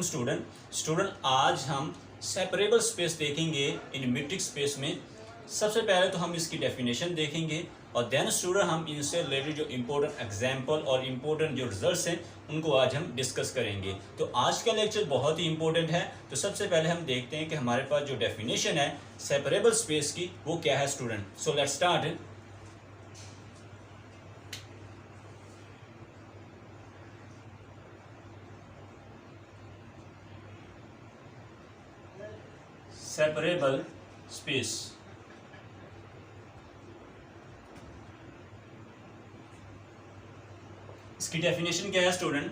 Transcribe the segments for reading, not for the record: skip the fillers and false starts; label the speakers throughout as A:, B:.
A: Student आज हम separable space देखेंगे इन मीट्रिक स्पेस में। सबसे पहले तो हम इसकी डेफिनेशन देखेंगे और देन स्टूडेंट हम इनसे रिलेटेड जो इम्पोर्टेंट एग्जांपल और इम्पोर्टेंट जो रिजल्ट्स हैं उनको आज हम डिस्कस करेंगे। तो आज का लेक्चर बहुत ही इंपॉर्टेंट है। तो सबसे पहले हम देखते हैं कि हमारे पास जो डेफिनेशन है सेपरेबल स्पेस की वो क्या है student. So let's start. Separable space इसकी डेफिनेशन क्या है student?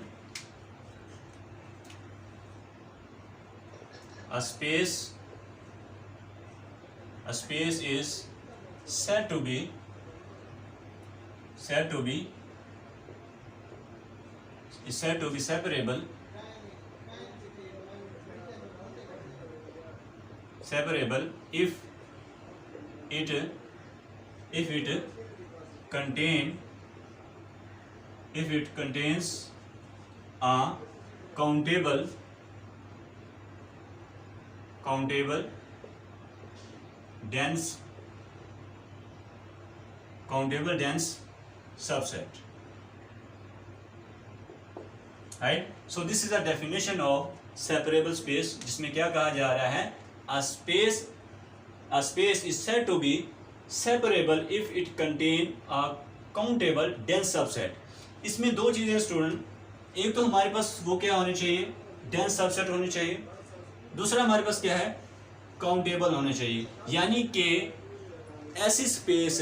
A: A space is said to be separable if it contains a countable dense subset, right? So this is a definition of separable space, जिसमें क्या कहा जा रहा है? A space is said to be separable if it contain a countable dense subset। इसमें दो चीजें student, एक तो हमारे पास वो क्या होनी चाहिए, डेंस सबसेट होनी चाहिए। दूसरा हमारे पास क्या है, काउंटेबल होने चाहिए। यानी कि ऐसी स्पेस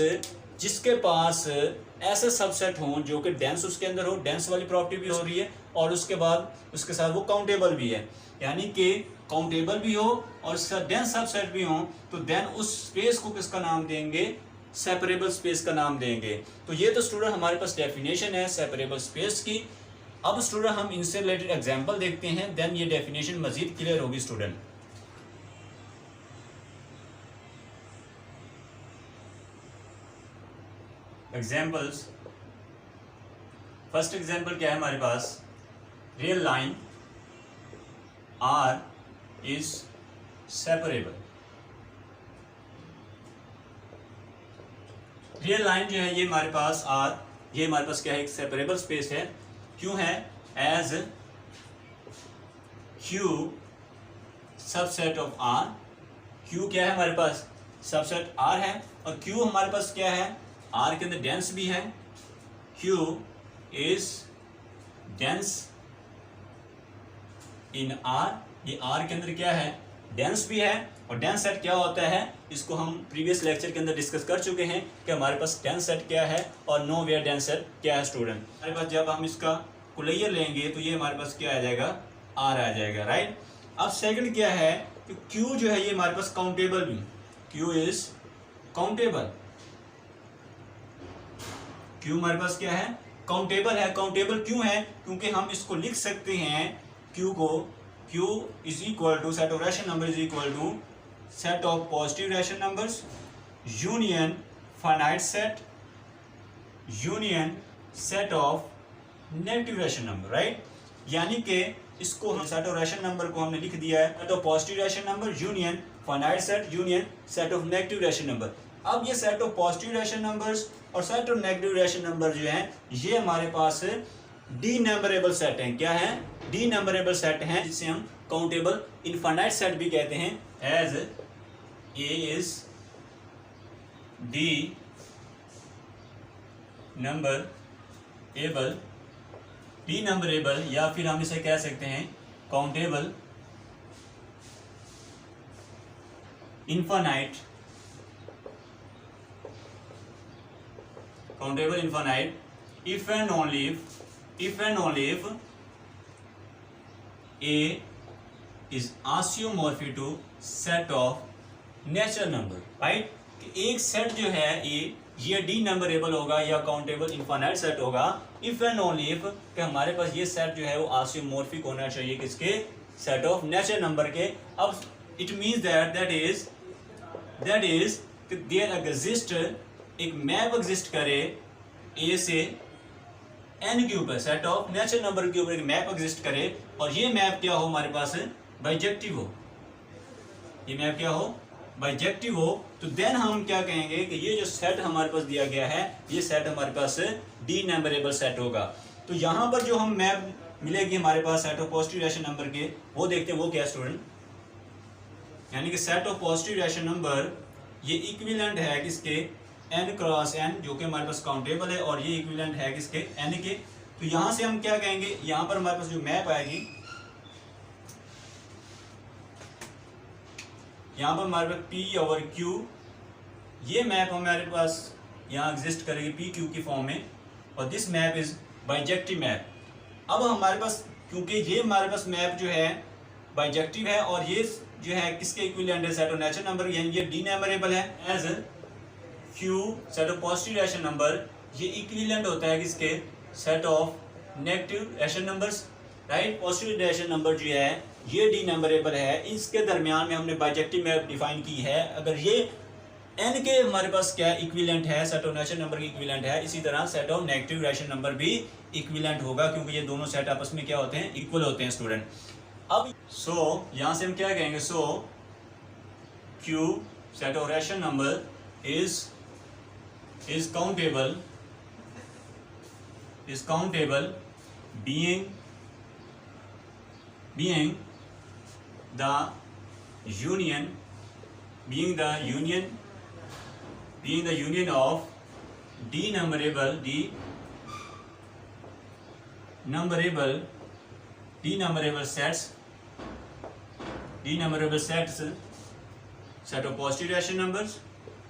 A: जिसके पास ऐसे सबसेट हों जो कि डेंस उसके अंदर हो, डेंस वाली प्रॉपर्टी भी हो रही है और उसके बाद उसके साथ वो काउंटेबल भी है। यानी कि काउंटेबल भी हो और उसका डेंस सबसेट भी हो, तो देन उस स्पेस को किसका नाम देंगे? सेपरेबल स्पेस का नाम देंगे। तो ये तो स्टूडेंट हमारे पास डेफिनेशन है सेपरेबल स्पेस की। अब स्टूडेंट हम इनसे रिलेटेड एग्जांपल देखते हैं, देन ये डेफिनेशन मजीद क्लियर होगी स्टूडेंट। एग्जांपल्स, फर्स्ट एग्जांपल क्या है हमारे पास? Real line R is separable. Real line जो है ये हमारे पास आर, ये हमारे पास क्या है? एक सेपरेबल स्पेस है। क्यों है? As Q subset of R. Q क्या है हमारे पास? सबसेट आर है। और क्यू हमारे पास क्या है? आर के अंदर डेंस भी है। Q is dense in are. ये आर के अंदर क्या है? डेंस भी है। और डेंस सेट क्या होता है, इसको हम प्रीवियस लेक्चर के अंदर डिस्कस कर चुके हैं कि हमारे पास डेंस सेट क्या है और नो वेयर डेंस सेट क्या है स्टूडेंट। हमारे पास जब हम इसका कुलैयर लेंगे तो ये हमारे पास क्या आ जाएगा? आर आ जाएगा, राइट। अब सेकंड क्या है कि क्यू जो है ये हमारे पास काउंटेबल भी, क्यू इज काउंटेबल। क्यू हमारे पास क्या है? काउंटेबल है। काउंटेबल क्यों है? क्योंकि हम इसको लिख सकते हैं क्यू को, Q is equal to set of rational number is equal to set of positive rational numbers union finite set union set of negative rational number, right. यानी कि इसको हम सेट ऑफ रैशनल नंबर को हमने लिख दिया है set of positive rational number union finite set union set of negative rational number. अब ये set of positive rational numbers और set of negative rational number जो हैं ये हमारे पास डी नंबरेबल सेट हैं। क्या है? डी नंबरेबल सेट हैं, जिसे हम काउंटेबल इनफाइनाइट सेट भी कहते हैं। एज ए इज डी नंबरेबल या फिर हम इसे कह सकते हैं countable infinite if and only if A is isomorphic to set of natural number, right। कि एक सेट जो है ये डी नंबरेबल होगा या काउंटेबल इनफाइनाइट सेट होगा इफ एंड ओनली इफ कि हमारे पास ये सेट जो है वो आइसोमॉर्फिक होना चाहिए किसके? सेट ऑफ नेचुरल नंबर के। अब it means that is there exist एक मैप एग्जिस्ट करे ए से एन के ऊपर, सेट ऑफ नेचुरल नंबर के ऊपर एक मैप एग्जिस्ट करे और ये मैप क्या हो हमारे पास बाइजेक्टिव हो, ये मैप क्या हो बाइजेक्टिव हो, तो देन हम क्या कहेंगे कि ये जो सेट हमारे पास दिया गया है ये सेट हमारे पास डी नंबरेबल सेट होगा। तो यहाँ पर जो हम मैप मिलेगी हमारे पास set of positive rational number के, वो देखते हैं वो क्या स्टूडेंट, यानी कि set of positive rational number ये इक्विवेलेंट है किसके, n क्रॉस n, जो कि हमारे पास काउंटेबल है, और ये इक्विवेलेंट है किसके, n के। तो यहाँ से हम क्या कहेंगे, यहाँ पर हमारे पास जो मैप आएगी, यहाँ पर हमारे पास P ओवर Q, ये मैप हमारे पास यहाँ एग्जिस्ट करेगी P Q की फॉर्म में, और this map is bijective map. अब हमारे पास क्योंकि ये हमारे पास मैप जो है बाइजेक्टिव है और ये जो है किसके इक्विवेलेंट है, सेट ऑफ नेचुरल नंबर, यानी ये डी नंबरेबल है। As Q set of positive rational number, ये इक्विवेलेंट होता है किसके, set of negative rational numbers, right. Positive rational number जो है ये डी नंबरेबल है, इसके दरमियान में हमने बाइजेक्टिव मैप डिफाइन की है। अगर ये n के हमारे पास क्या इक्विवेलेंट है, सेट ऑफ नेचुरल नंबर की इक्विवेलेंट है, इसी तरह set of negative rational number भी इक्विवेलेंट होगा, क्योंकि ये दोनों सेट आपस में क्या होते हैं, इक्वल होते हैं स्टूडेंट। अब यहाँ से हम क्या कहेंगे, Q set of rational number is countable being the union of d numberable sets, set of positive rational numbers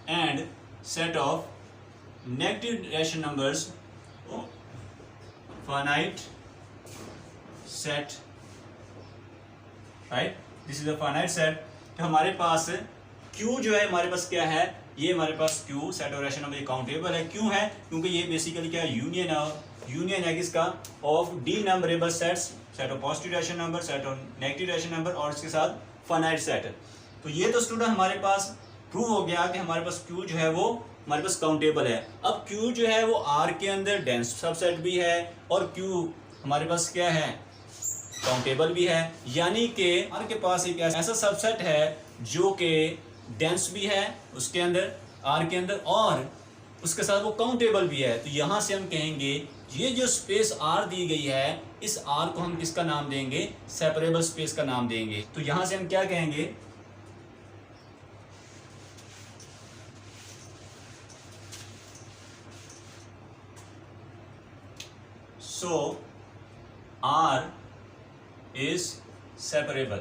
A: and set of negative rational numbers, finite set, right, this is a finite set। तो हमारे पास Q जो है हमारे पास क्या है, ये हमारे पास Q set of rational number countable है, क्यों है, क्योंकि ये बेसिकली क्या है, यूनियन है किसका, of denumerable sets, set of positive rational number, set of negative rational number और इसके साथ फाइनाइट सेट। तो ये तो स्टूडेंट हमारे पास प्रूव हो गया कि हमारे पास Q जो है वो हमारे पास काउंटेबल है। अब Q जो है वो R के अंदर डेंस सबसेट भी है और Q हमारे पास क्या है, काउंटेबल भी है, यानी कि R के पास एक ऐसा सबसेट है जो कि डेंस भी है उसके अंदर, R के अंदर, और उसके साथ वो काउंटेबल भी है। तो यहाँ से हम कहेंगे ये जो स्पेस R दी गई है, इस R को हम किसका नाम देंगे, सेपरेबल स्पेस का नाम देंगे। तो यहाँ से हम क्या कहेंगे, R is separable,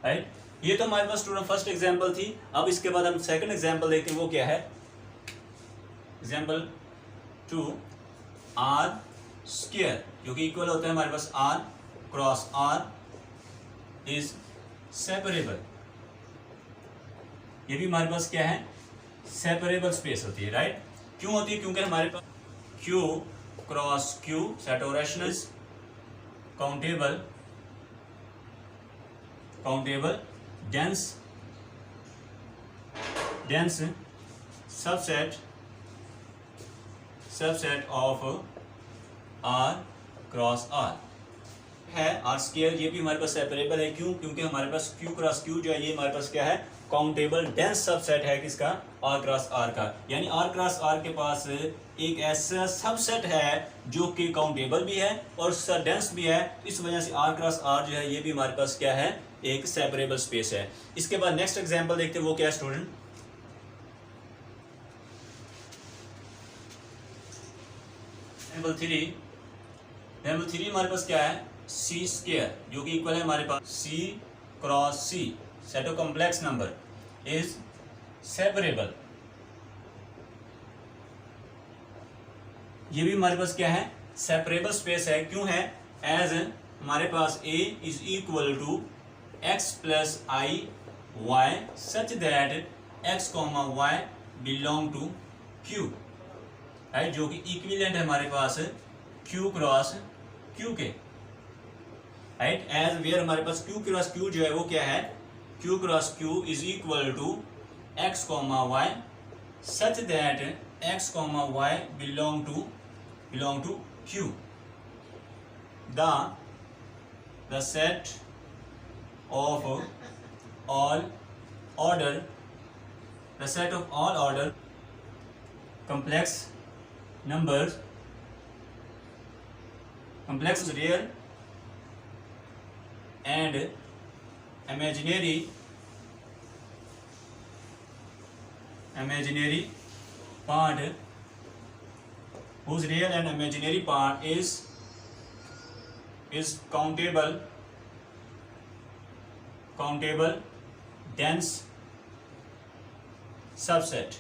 A: राइट। ये तो हमारे पास स्टूडेंट फर्स्ट एग्जांपल थी। अब इसके बाद हम सेकंड एग्जांपल देखते हैं, वो क्या है, एग्जांपल 2, R स्क्वायर, जो कि इक्वल होता है हमारे पास R cross R is separable. ये भी हमारे पास क्या है, सेपरेबल स्पेस होती है, राइट। क्यों होती है, क्योंकि हमारे पास Q cross Q set of rationals countable dense subset of R cross R है। R स्क्वायर ये भी हमारे पास सेपरेबल है, क्यों, क्योंकि हमारे पास Q क्रॉस Q जो है ये हमारे पास क्या है, काउंटेबल डेंस सबसेट है किसका, R क्रॉस R का। यानी R क्रॉस R के पास एक ऐसा सबसेट है जो कि काउंटेबल भी है और डेंस भी है। इस वजह से R क्रॉस R जो है ये भी हमारे पास क्या है, एक सेपरेबल स्पेस है। इसके बाद नेक्स्ट एग्जांपल देखते हैं, वो क्या है स्टूडेंट, एग्जांपल 3 हमारे पास क्या है, C स्क्वायर, जो कि इक्वल है हमारे पास C cross C set of complex number is separable. ये भी हमारे पास क्या है, सेपरेबल स्पेस है, क्यों है, एज हमारे पास A is equal to x plus I y such that x comma y belong to Q, right, जो कि इक्विवेलेंट है हमारे पास Q क्रॉस Q के, राइट। एज वेयर हमारे पास Q क्रॉस Q जो है वो क्या है, Q cross Q is equal to x comma y such that x comma y belong to Q. The set of all order complex numbers, complex real and imaginary part, whose real and imaginary part is countable dense subset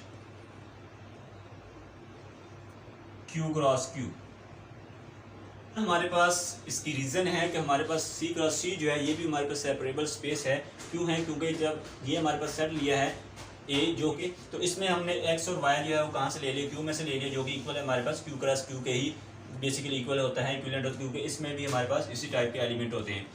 A: Q cross Q। हमारे पास इसकी reason है कि हमारे पास C cross C जो है ये भी हमारे पास सेपरेबल स्पेस है। क्यों है? क्योंकि जब ये हमारे पास सेट लिया है A जो कि, तो इसमें हमने x और y जो है वो कहाँ से ले लिया? Q में से ले लिया, जो कि इक्वल है हमारे पास Q क्रॉस Q के ही बेसिकली इक्वल होता है, इक्विवेलेंट होता है, क्योंकि इसमें भी हमारे पास इसी टाइप के एलिमेंट होते हैं।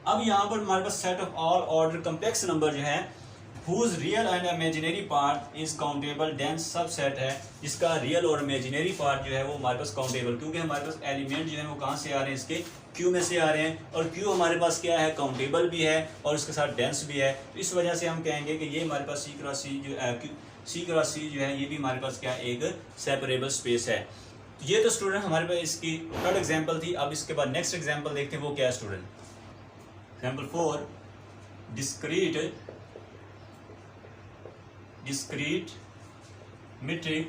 A: अब यहाँ पर हमारे पास set of all order complex number जो है whose real and imaginary part is countable dense subset है, जिसका रियल और इमेजिनरी पार्ट जो है वो हमारे पास काउंटेबल, क्योंकि हमारे पास एलिमेंट जो है वो कहाँ से आ रहे हैं? इसके Q में से आ रहे हैं, और Q हमारे पास क्या है? काउंटेबल भी है और इसके साथ डेंस भी है। तो इस वजह से हम कहेंगे कि ये हमारे पास C क्रॉस C जो है ये भी हमारे पास क्या एक सेपरेबल स्पेस है। तो ये तो स्टूडेंट हमारे पास इसकी थर्ड एग्जांपल थी। अब इसके बाद नेक्स्ट एग्जांपल देखते हैं वो क्या है student. Example 4, discrete metric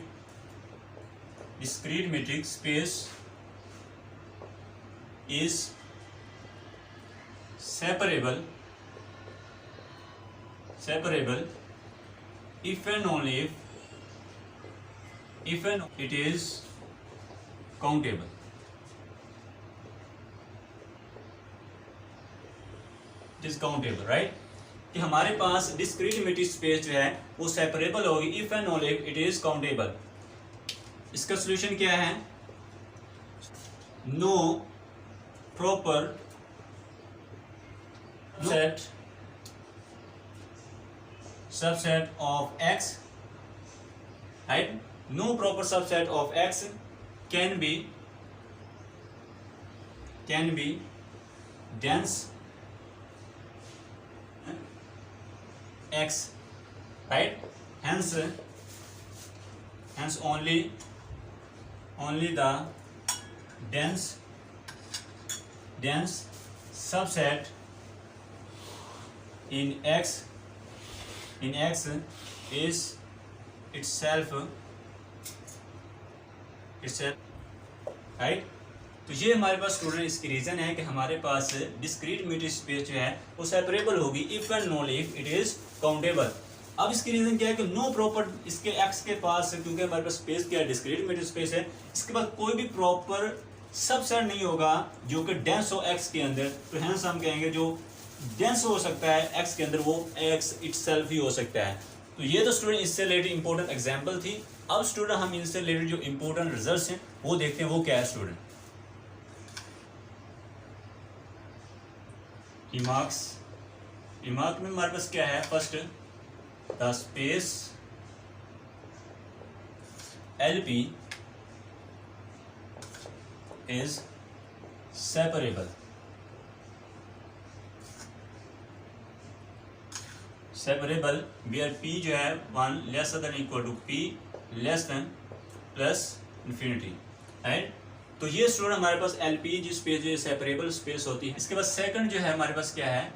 A: space is separable if and only if it is countable। It is countable, right? कि हमारे पास डिस्क्रीट मेट्रिक स्पेस जो है वो सेपरेबल होगी if and only if it is countable. इसका सॉल्यूशन क्या है? No proper subset of x, right? No proper subset of x can be dense x, right? Hence only the dense subset in x is itself, right? तो ये हमारे पास student इसकी reason है कि हमारे पास डिस्क्रीट मेट्रिक स्पेस जो है वो सेपरेबल होगी if and only if it is countable. अब इसकी रीज़न क्या है कि नो प्रॉपर इसके एक्स के पास, क्योंकि हमारे पास स्पेस क्या है? डिस्क्रीट मेट्रिक स्पेस है, इसके बाद कोई भी प्रॉपर सबसेट नहीं होगा जो कि डेंस हो एक्स के अंदर। तो हेंस हम कहेंगे जो डेंस हो सकता है एक्स के अंदर वो एक्स इटसेल्फ ही हो सकता है। तो ये तो स्टूडेंट इससे रिलेटेड इंपॉर्टेंट एग्जांपल थी। अब स्टूडेंट हम इनसे रिलेटेड जो इंपॉर्टेंट रिजल्ट्स हैं वो देखते हैं वो क्या है स्टूडेंट। रिमार्क में हमारे पास क्या है? First, the space LP is separable where P जो है 1 less than equal to P less than plus infinity, right? तो ये स्टूडेंट हमारे पास LP जो स्पेस जो सेपरेबल स्पेस होती है। इसके बाद सेकंड जो है हमारे पास क्या है?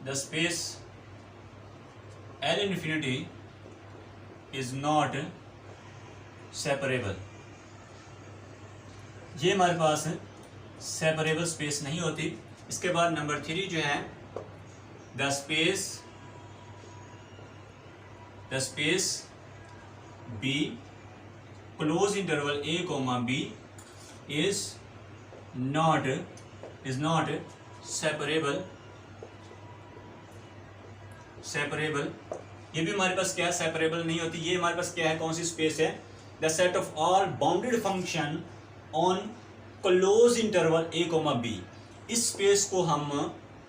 A: The space L infinity is not separable. ये हमारे पास सेपरेबल स्पेस नहीं होती। इसके बाद नंबर 3 जो है the space B close interval A comma B is not separable। ये भी हमारे पास क्या है? सेपरेबल नहीं होती। ये हमारे पास क्या है? कौन सी स्पेस है? The set of all bounded function on close interval A comma B। इस स्पेस को हम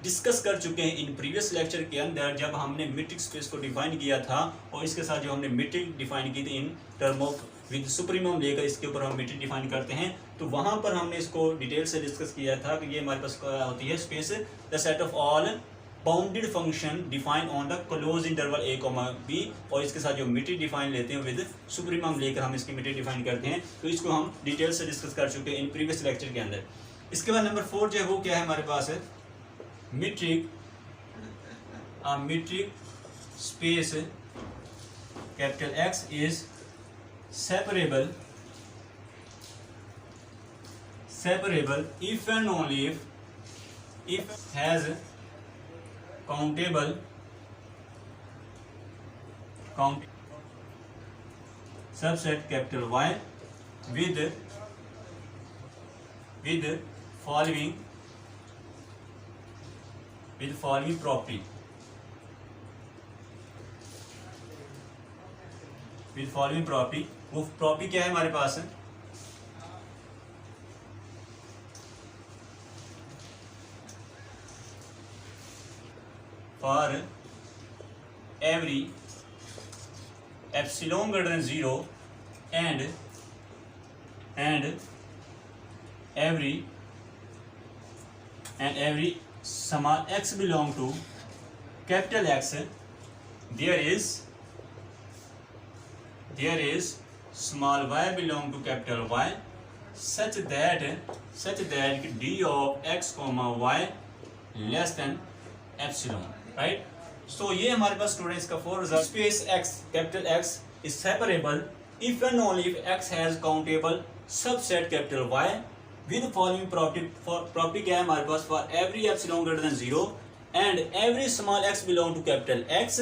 A: डिस्कस कर चुके हैं इन प्रीवियस लेक्चर के अंदर, जब हमने मीट्रिक स्पेस को डिफाइन किया था और इसके साथ जो हमने मीट्रिक डिफाइन की थी in term of with supremum लेकर इसके ऊपर हम मीट्रिक डिफाइन करते हैं, तो वहाँ पर हमने इसको डिटेल से डिस्कस किया था कि ये हमारे पास क्या होती है space, the set of all bounded function define on the close interval a, b, और इसके साथ जो मीट्रिक डिफाइन लेते हैं विद सुप्रीमम लेकर हम इसकी मीट्रिक डिफाइन करते हैं, तो इसको हम डिटेल से डिस्कस कर चुके हैं इन प्रीवियस लेक्चर के अंदर। इसके बाद नंबर 4 जो है वो क्या है हमारे पास है metric space capital X is separable if and only if has countable subset capital Y with following property, वो प्रॉपर्टी क्या है हमारे पास है, for every epsilon greater than 0 and every small x belong to capital X, there is small y belong to capital Y, such that d of x comma y less than epsilon, right? So ये हमारे पास students का for result space x capital X is separable if and only if x has countable subset capital Y with following property क्या है हमारे पास, for every epsilon greater than 0 and every small x belong to capital X,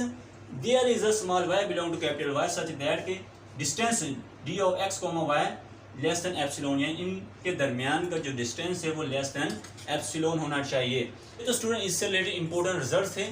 A: there is a small y belong to capital Y such that के distance d of x y less than epsilon, यानी इनके दरमियान का जो distance है वो less than epsilon होना चाहिए। तो स्टूडेंट इससे रिलेटेड इंपॉर्टेंट रिजल्ट्स थे।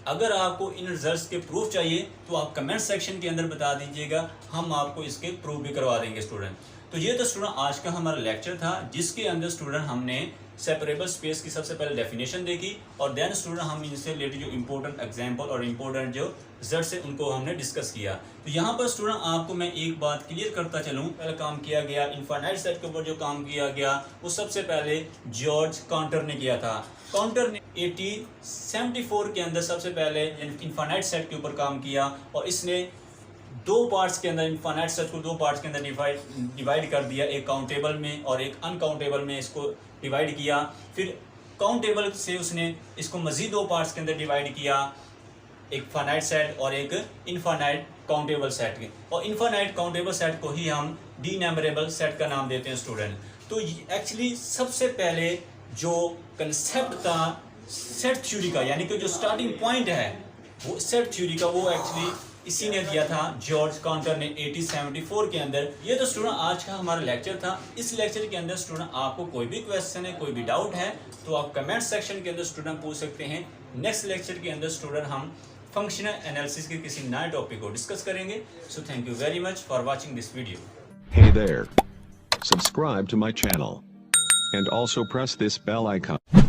A: अगर आपको इन रिजल्ट्स के प्रूफ चाहिए तो आप कमेंट सेक्शन के अंदर बता दीजिएगा, हम आपको इसके प्रूफ भी करवा देंगे स्टूडेंट। तो ये तो स्टूडेंट आज का हमारा लेक्चर था, जिसके अंदर स्टूडेंट हमने सेपरेबल स्पेस की सबसे पहले डेफिनेशन देखी और देन स्टूडेंट हम इनसे रिलेटेड जो इंपॉर्टेंट एग्जांपल और इंपॉर्टेंट जो रिजल्ट्स है उनको हमने डिस्कस किया। तो यहाँ पर स्टूडेंट आपको मैं एक बात क्लियर करता चलूँ, पहले काम किया गया इनफाइनाइट सेट के ऊपर जो काम किया गया वो सबसे पहले जॉर्ज काउंटर ने किया था। काउंटर ने 1874 के अंदर सबसे पहले इनफाइनाइट सेट के ऊपर काम किया और इसने दो पार्ट्स के अंदर इनफाइनाइट सेट को दो पार्ट्स के अंदर डिवाइड कर दिया, एक काउंटेबल में और एक अनकाउंटेबल में इसको डिवाइड किया। फिर काउंटेबल से उसने इसको मजीद दो पार्ट्स के अंदर डिवाइड किया, एक फाइनाइट सेट और एक इनफाइनाइट काउंटेबल सेट के, और इनफाइनाइट काउंटेबल सेट को ही हम डीनंबरेबल सेट का नाम देते हैं स्टूडेंट। तो एक्चुअली सबसे पहले जो कंसेप्ट था सेट थ्योरी का, यानी कि जो स्टार्टिंग पॉइंट है वो सेट थ्योरी का, वो एक्चुअली इसी ने दिया था जॉर्ज काउंटर ने 1874 के अंदर। ये तो स्टूडेंट आज का हमारा लेक्चर था। इस लेक्चर के अंदर स्टूडेंट आपको कोई भी क्वेश्चन है, कोई भी डाउट है तो आप कमेंट सेक्शन के अंदर स्टूडेंट पूछ सकते हैं। नेक्स्ट लेक्चर के अंदर स्टूडेंट हम फंक्शनल एनालिसिस के किसी नए टॉपिक को डिस्कस करेंगे। So thank you very much for watching this video.
B: Hey there. Subscribe to my channel. And also press this bell icon.